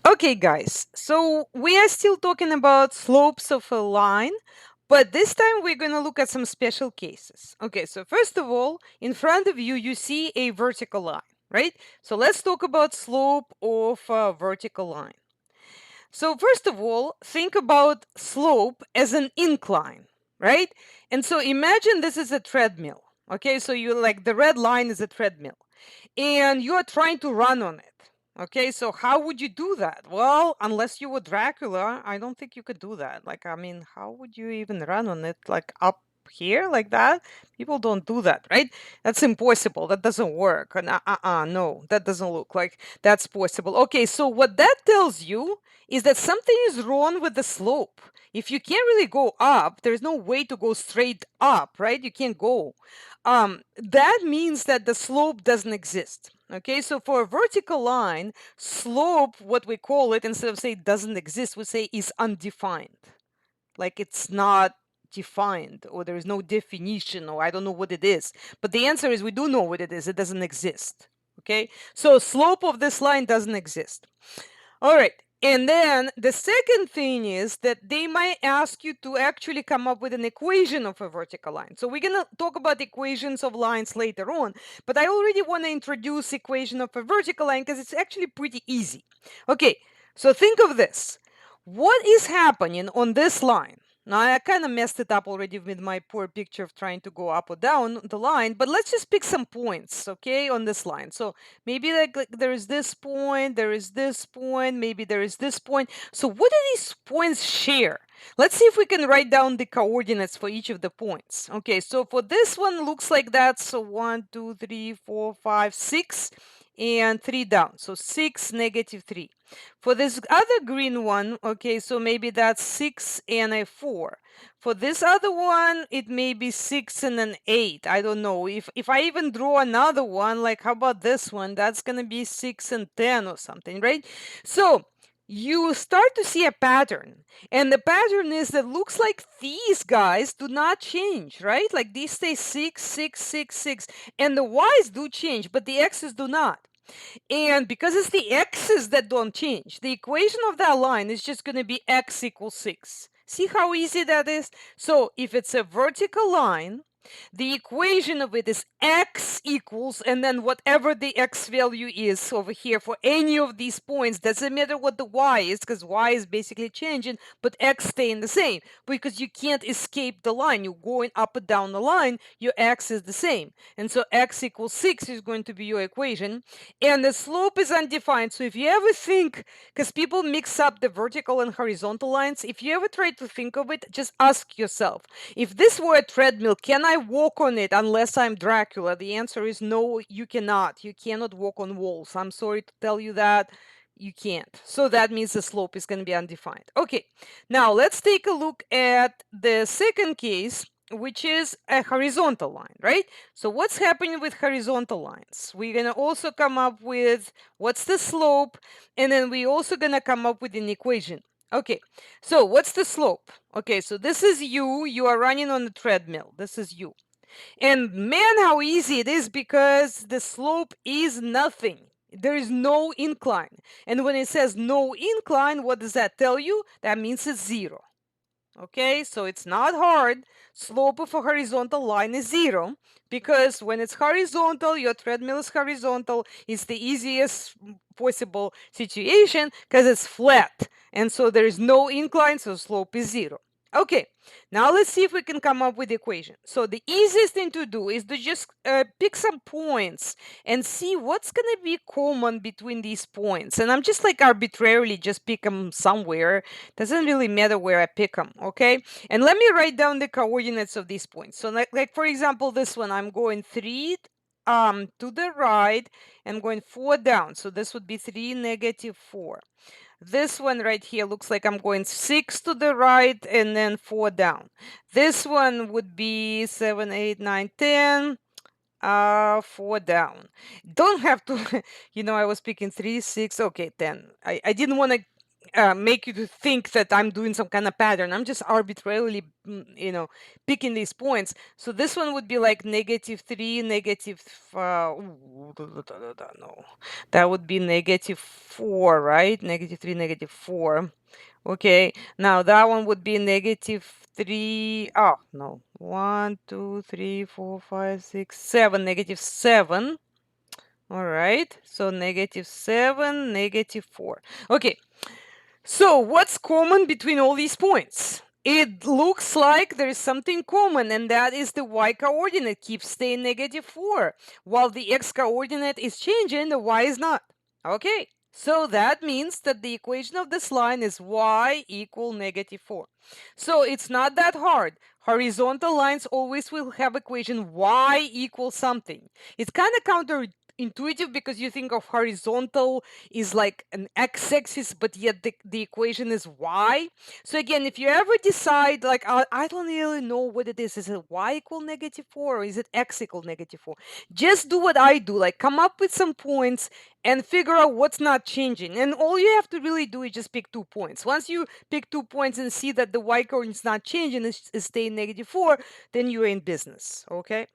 Okay, guys, so we are still talking about slopes of a line, but this time we're going to look at some special cases. Okay, so first of all, in front of you, you see a vertical line, right? So let's talk about slope of a vertical line. So first of all, think about slope as an incline, right? And so imagine this is a treadmill. Okay, so you like the red line is a treadmill and you are trying to run on it. Okay, so how would you do that? Well, unless you were Dracula, I don't think you could do that. Like, I mean, how would you even run on it? Like up here, like that? People don't do that, right? That's impossible. That doesn't work. And no, that doesn't look like that's possible. Okay, so what that tells you is that something is wrong with the slope. If you can't really go up, there's no way to go straight up, right? You can't go that means that the slope doesn't exist. Okay, so for a vertical line, slope, what we call it, instead of say doesn't exist, we say is undefined. Like it's not defined, or there is no definition, or I don't know what it is. But the answer is we do know what it is. It doesn't exist. Okay, so slope of this line doesn't exist. All right. And then the second thing is that they might ask you to actually come up with an equation of a vertical line. So we're going to talk about equations of lines later on, but I already want to introduce equation of a vertical line because it's actually pretty easy. Okay, so think of this. What is happening on this line? Now, I kind of messed it up already with my poor picture of trying to go up or down the line, but let's just pick some points, okay, on this line. So maybe like there is this point, there is this point, maybe there is this point. So what do these points share? Let's see if we can write down the coordinates for each of the points. Okay, so for this one, looks like that. So 1, 2, 3, 4, 5, 6, and 3 down. So 6, -3. For this other green one, okay, so maybe that's 6 and a 4. For this other one, it may be 6 and an 8. I don't know. If I even draw another one, like how about this one? That's going to be 6 and 10 or something, right? So you start to see a pattern. And the pattern is that looks like these guys do not change, right? Like these stay 6, 6, 6, 6. And the y's do change, but the x's do not. And because it's the x's that don't change, the equation of that line is just going to be x equals 6. See how easy that is? So if it's a vertical line, the equation of it is x equals, and then whatever the x value is over here for any of these points, doesn't matter what the y is, because y is basically changing, but x staying the same, because you can't escape the line. You're going up and down the line, your x is the same. And so x equals 6 is going to be your equation. And the slope is undefined. So if you ever think, because people mix up the vertical and horizontal lines, if you ever try to think of it, just ask yourself, if this were a treadmill, can I walk on it unless I'm Dracula? The answer is no, you cannot. You cannot walk on walls. I'm sorry to tell you that. You can't. So that means the slope is going to be undefined. Okay, now let's take a look at the second case, which is a horizontal line, right? So what's happening with horizontal lines? We're going to also come up with what's the slope, and then we're also going to come up with an equation. Okay, so what's the slope? Okay, so this is you. You are running on the treadmill. This is you. And man, how easy it is, because the slope is nothing. There is no incline. And when it says no incline, what does that tell you? That means it's 0. Okay, so it's not hard. Slope of a horizontal line is 0, because when it's horizontal, your treadmill is horizontal. It's the easiest possible situation because it's flat. And so there is no incline, so slope is 0. Okay, now let's see if we can come up with the equation. So the easiest thing to do is to just pick some points and see what's going to be common between these points. And I'm just like arbitrarily just pick them somewhere. Doesn't really matter where I pick them, okay? And let me write down the coordinates of these points. So like for example, this one, I'm going 3 to the right, I'm going 4 down. So this would be 3, -4. This one right here looks like I'm going 6 to the right and then 4 down. This one would be 7, 8, 9, 10. 4 down. Don't have to, I was picking 3, 6, okay, 10. I didn't want to make you to think that I'm doing some kind of pattern. I'm just arbitrarily, picking these points. So this one would be like -3, negative, no, that would be -4, right? -3, -4. Okay, now that one would be -3. Oh, no. 1, 2, 3, 4, 5, 6, 7, -7. All right, so -7, -4. Okay, so what's common between all these points? It looks like there is something common, and that is the y coordinate keeps staying -4, while the x coordinate is changing, the y is not. Okay, so that means that the equation of this line is y equal -4. So it's not that hard. Horizontal lines always will have equation y equals something. It's kind of counterintuitive because you think of horizontal is like an x-axis, but yet the equation is y. So again, if you ever decide like I don't really know what it is it y equal -4 or is it x equal -4, just do what I do, like come up with some points and figure out what's not changing, and all you have to really do is just pick 2 points. Once you pick 2 points and see that the y coordinate is not changing, it's staying -4, then you're in business. Okay,